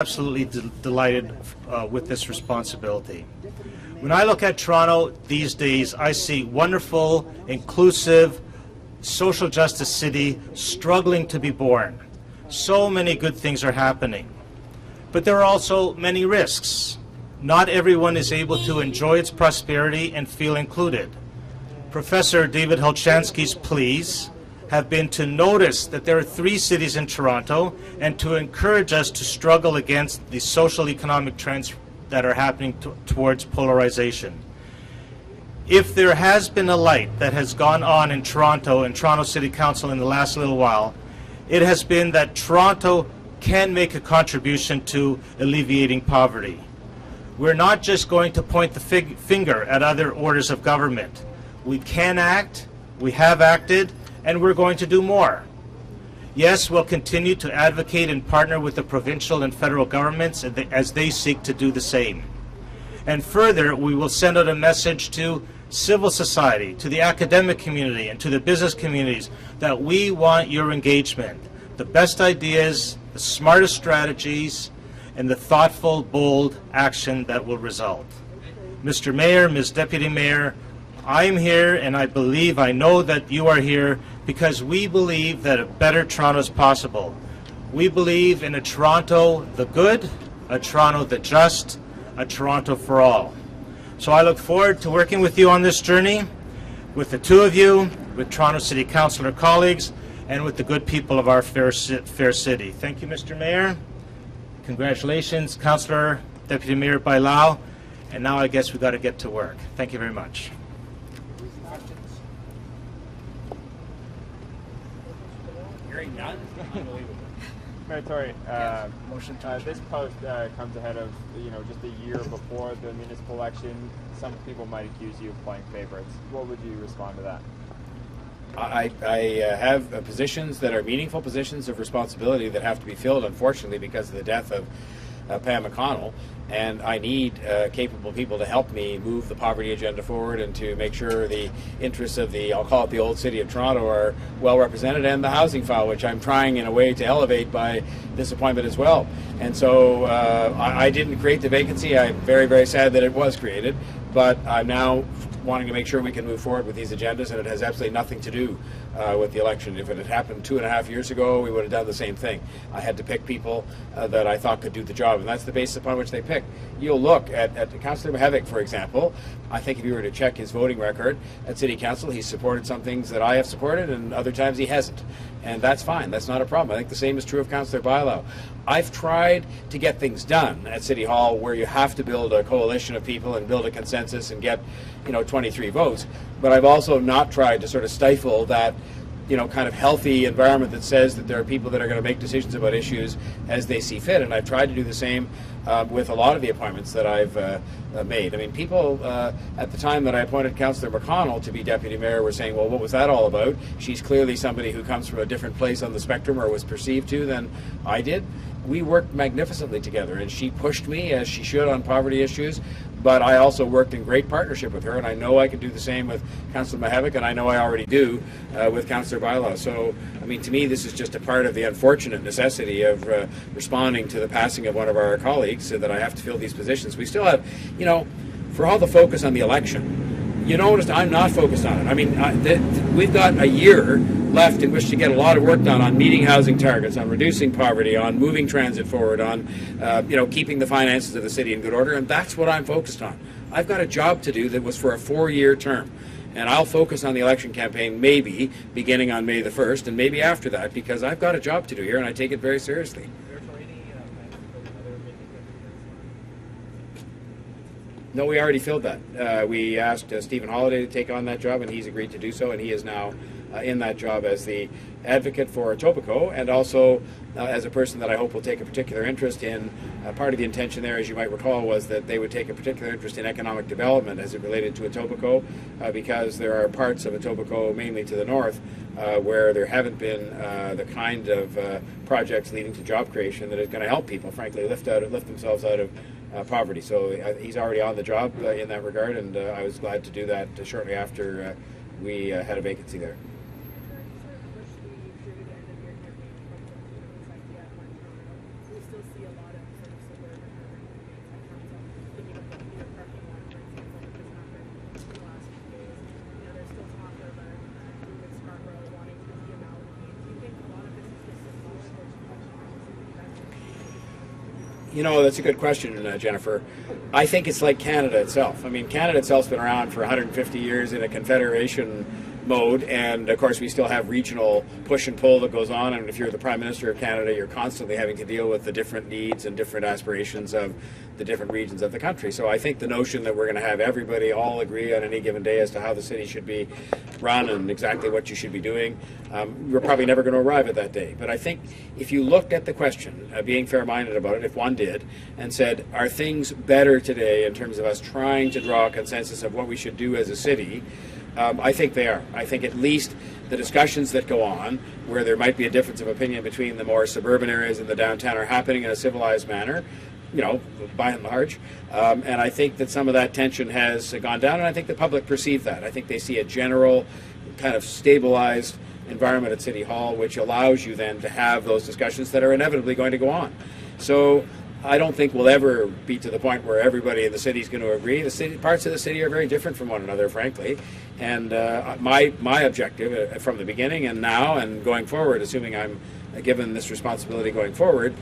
Absolutely delighted with this responsibility. When I look at Toronto these days, I see wonderful, inclusive, social justice city struggling to be born. So many good things are happening. But there are also many risks. Not everyone is able to enjoy its prosperity and feel included. Professor David Hulchansky's pleas have been to notice that there are 3 cities in Toronto and to encourage us to struggle against the social economic trends that are happening towards polarization. If there has been a light that has gone on in Toronto and Toronto City Council in the last little while, it has been that Toronto can make a contribution to alleviating poverty. We're not just going to point the finger at other orders of government. We can act, we have acted, and we're going to do more. Yes, we'll continue to advocate and partner with the provincial and federal governments as they seek to do the same. And further, we will send out a message to civil society, to the academic community, and to the business communities that we want your engagement, the best ideas, the smartest strategies, and the thoughtful, bold action that will result. Mr. Mayor, Ms. Deputy Mayor, I'm here, and I know that you are here because we believe that a better Toronto is possible. We believe in a Toronto the good, a Toronto the just, a Toronto for all. So I look forward to working with you on this journey, with the 2 of you, with Toronto City Councillor colleagues, and with the good people of our fair city. Thank you, Mr. Mayor. Congratulations, Councillor Deputy Mayor Bailao. And now I guess we've got to get to work. Thank you very much. Mayor Tory, this post comes ahead of, just a year before the municipal election. Some people might accuse you of playing favorites. What would you respond to that? I have positions that are meaningful positions of responsibility that have to be filled, unfortunately, because of the death of Pam McConnell, and I need capable people to help me move the poverty agenda forward and to make sure the interests of I'll call it the old city of Toronto, are well represented, and the housing file, which I'm trying in a way to elevate by this appointment as well. And so I didn't create the vacancy. I'm very, very sad that it was created, but I'm now wanting to make sure we can move forward with these agendas, and it has absolutely nothing to do with the election. If it had happened 2.5 years ago, we would have done the same thing. I had to pick people that I thought could do the job, and that's the basis upon which they picked. You'll look at Councillor Mihevc, for example. I think if you were to check his voting record at City Council, he's supported some things that I have supported, and other times he hasn't. And that's fine. That's not a problem. I think the same is true of Councillor Bailao. I've tried to get things done at City Hall where you have to build a coalition of people and build a consensus and get, 23 votes. But I've also not tried to sort of stifle that, kind of healthy environment that says that there are people that are going to make decisions about issues as they see fit. And I've tried to do the same with a lot of the appointments that I've made. I mean, people at the time that I appointed Councillor McConnell to be Deputy Mayor were saying, well, what was that all about? She's clearly somebody who comes from a different place on the spectrum, or was perceived to, than I did. We worked magnificently together, and she pushed me, as she should, on poverty issues, but I also worked in great partnership with her, and I know I can do the same with Councillor Mihevc, and I know I already do with Councillor Bailao. So, I mean, to me, this is just a part of the unfortunate necessity of responding to the passing of one of our colleagues, so that I have to fill these positions. We still have, for all the focus on the election, you noticed I'm not focused on it. I mean, we've got a year left in which to get a lot of work done on meeting housing targets, on reducing poverty, on moving transit forward, on keeping the finances of the city in good order, and that's what I'm focused on. I've got a job to do that was for a 4-year term, and I'll focus on the election campaign maybe beginning on May the 1st, and maybe after that, because I've got a job to do here, and I take it very seriously. No, we already filled that. We asked Stephen Holliday to take on that job, and he's agreed to do so, and he is now in that job as the advocate for Etobicoke, and also as a person that I hope will take a particular interest in. Part of the intention there, as you might recall, was that they would take a particular interest in economic development as it related to Etobicoke, because there are parts of Etobicoke, mainly to the north, where there haven't been the kind of projects leading to job creation that is going to help people, frankly, lift themselves out of poverty. So he's already on the job in that regard, and I was glad to do that shortly after we had a vacancy there. You know, that's a good question, Jennifer. I think it's like Canada itself. I mean, Canada itself's been around for 150 years in a confederation mode, and of course we still have regional push and pull that goes on, and if you're the Prime Minister of Canada, you're constantly having to deal with the different needs and different aspirations of the different regions of the country. So I think the notion that we're going to have everybody all agree on any given day as to how the city should be run and exactly what you should be doing, we're probably never going to arrive at that day. But I think if you looked at the question, being fair-minded about it, if one did, and said, are things better today in terms of us trying to draw a consensus of what we should do as a city, I think they are. I think at least the discussions that go on, where there might be a difference of opinion between the more suburban areas and the downtown, are happening in a civilized manner, you know, by and large. And I think that some of that tension has gone down, and I think the public perceive that. I think they see a general kind of stabilized environment at City Hall, which allows you then to have those discussions that are inevitably going to go on. So I don't think we'll ever be to the point where everybody in the city is going to agree. The city, parts of the city are very different from one another, frankly. And my objective from the beginning and now and going forward, assuming I'm given this responsibility going forward,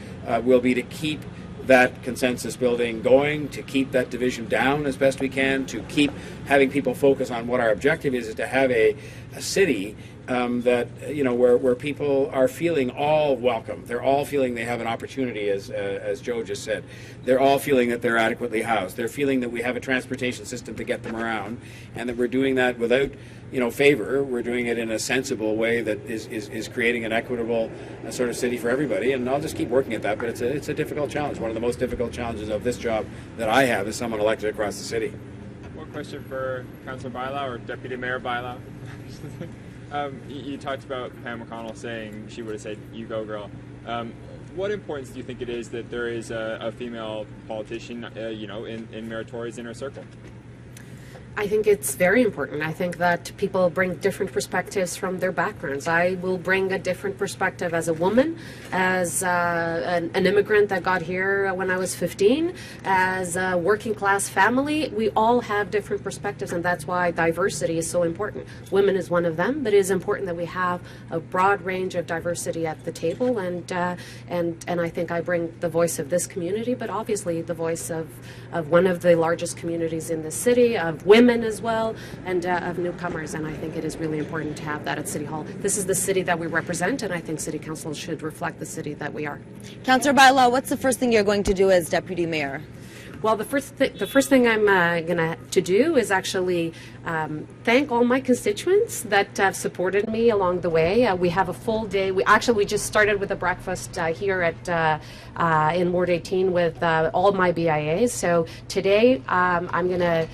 will be to keep that consensus building going, to keep that division down as best we can, to keep having people focus on what our objective is to have a city that, you know, where people are feeling all welcome. They're all feeling they have an opportunity, as Joe just said. They're all feeling that they're adequately housed. They're feeling that we have a transportation system to get them around, and that we're doing that without, you know, favor. We're doing it in a sensible way that is creating an equitable sort of city for everybody. And I'll just keep working at that, but it's a difficult challenge. One of the most difficult challenges of this job that I have as someone elected across the city. One question for Councillor Bailao or Deputy Mayor Bailao. You talked about Pam McConnell saying she would have said, "You go, girl." What importance do you think it is that there is a female politician, you know, in Mayor Tory's inner circle? I think it's very important. I think that people bring different perspectives from their backgrounds. I will bring a different perspective as a woman, as an immigrant that got here when I was 15, as a working class family. We all have different perspectives, and that's why diversity is so important. Women is one of them, but it is important that we have a broad range of diversity at the table, and I think I bring the voice of this community, but obviously the voice of one of the largest communities in the city, of women as well, and of newcomers, and I think it is really important to have that at City Hall. This is the city that we represent, and I think City Council should reflect the city that we are. Councillor Bailao, what's the first thing you're going to do as Deputy Mayor? Well, the first thing I'm going to do is actually thank all my constituents that have supported me along the way. We have a full day. We just started with a breakfast here at in Ward 18 with all my BIAs. So today I'm going to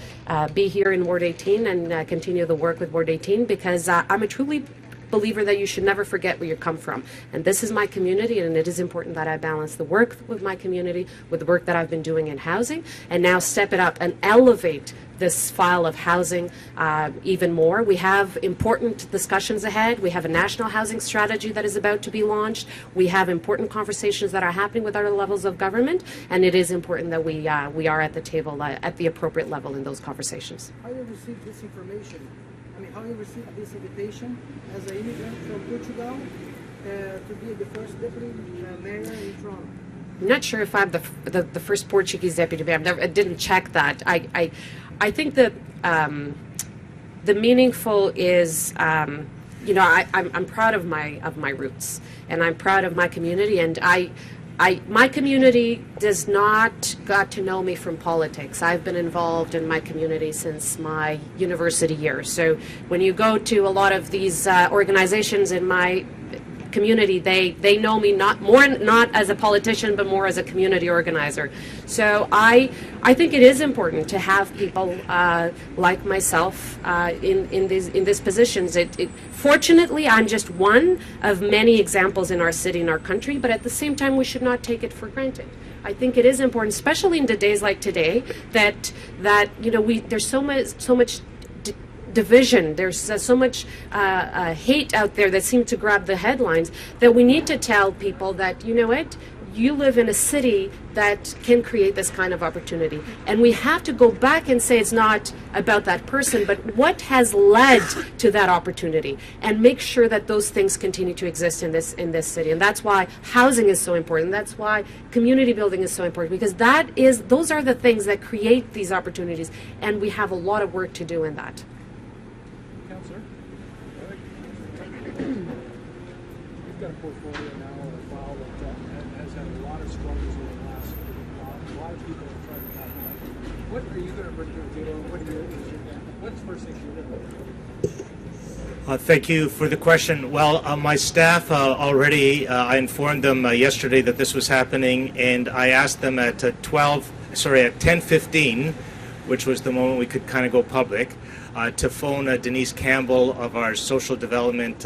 be here in Ward 18 and continue the work with Ward 18 because I'm a truly believer that you should never forget where you come from. And this is my community, and it is important that I balance the work with my community with the work that I've been doing in housing, and now step it up and elevate this file of housing even more. We have important discussions ahead. We have a national housing strategy that is about to be launched. We have important conversations that are happening with other levels of government, and it is important that we are at the table at the appropriate level in those conversations. How you receive this information? I mean, how you receive this invitation as an immigrant from Portugal to be the first deputy mayor in Toronto? I'm not sure if I'm the first Portuguese deputy mayor. I didn't check that. I think that the meaningful is, you know, I'm proud of my roots, and I'm proud of my community, and my community does not got to know me from politics. I've been involved in my community since my university years. So when you go to a lot of these organizations in my community, they know me not as a politician, but more as a community organizer. So I think it is important to have people like myself in these positions. Fortunately, I'm just one of many examples in our city and our country, but at the same time, we should not take it for granted. I think it is important, especially in the days like today, that you know there's so much division. There's so much hate out there that seems to grab the headlines that we need to tell people that, you know what, you live in a city that can create this kind of opportunity. And we have to go back and say it's not about that person, but what has led to that opportunity, and make sure that those things continue to exist in this city. And that's why housing is so important. That's why community building is so important, because those are the things that create these opportunities, and we have a lot of work to do in that. Councillor? You've got a portfolio now or a file that has had a lot of struggles over the last a lot of people have tried to calculate. What are you going to bring to the table? What's the first thing you're going to do? Thank you for the question. Well, my staff already, I informed them yesterday that this was happening, and I asked them at 10:15, which was the moment we could kind of go public, to phone Denise Campbell of our social development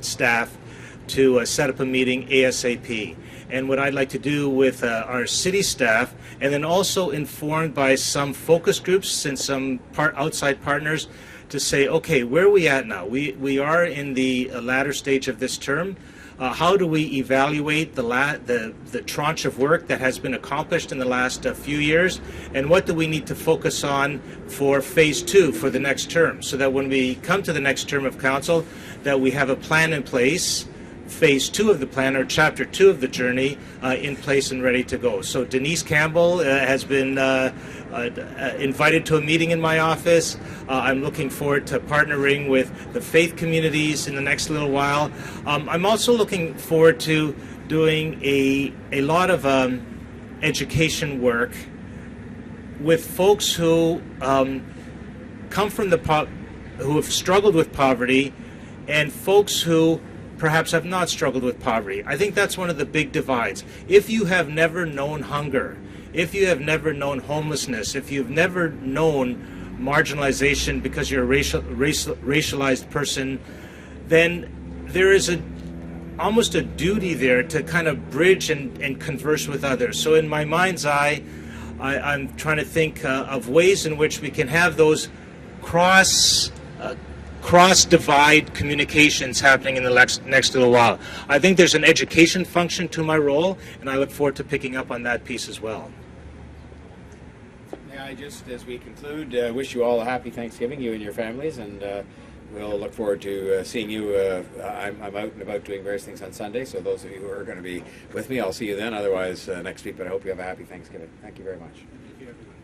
staff to set up a meeting ASAP. And what I'd like to do with our city staff, and then also informed by some focus groups and some outside partners, to say, okay, where are we at now? We are in the latter stage of this term. How do we evaluate the tranche of work that has been accomplished in the last few years, and what do we need to focus on for phase 2 for the next term, so that when we come to the next term of council, that we have a plan in place, phase 2 of the plan, or chapter 2 of the journey, in place and ready to go. So Denise Campbell has been invited to a meeting in my office. I'm looking forward to partnering with the faith communities in the next little while. I'm also looking forward to doing a lot of education work with folks who come from who have struggled with poverty, and folks who perhaps have not struggled with poverty. I think that's one of the big divides. If you have never known hunger, if you have never known homelessness, if you've never known marginalization because you're a racialized person, then there is almost a duty there to kind of bridge and converse with others. So in my mind's eye, I'm trying to think of ways in which we can have those cross-divide communications happening in the next little while. I think there's an education function to my role, and I look forward to picking up on that piece as well. May I just, as we conclude, wish you all a happy Thanksgiving, you and your families, and we'll look forward to seeing you. I'm out and about doing various things on Sunday, so those of you who are going to be with me, I'll see you then. Otherwise, next week, but I hope you have a happy Thanksgiving. Thank you very much. Thank you, everyone.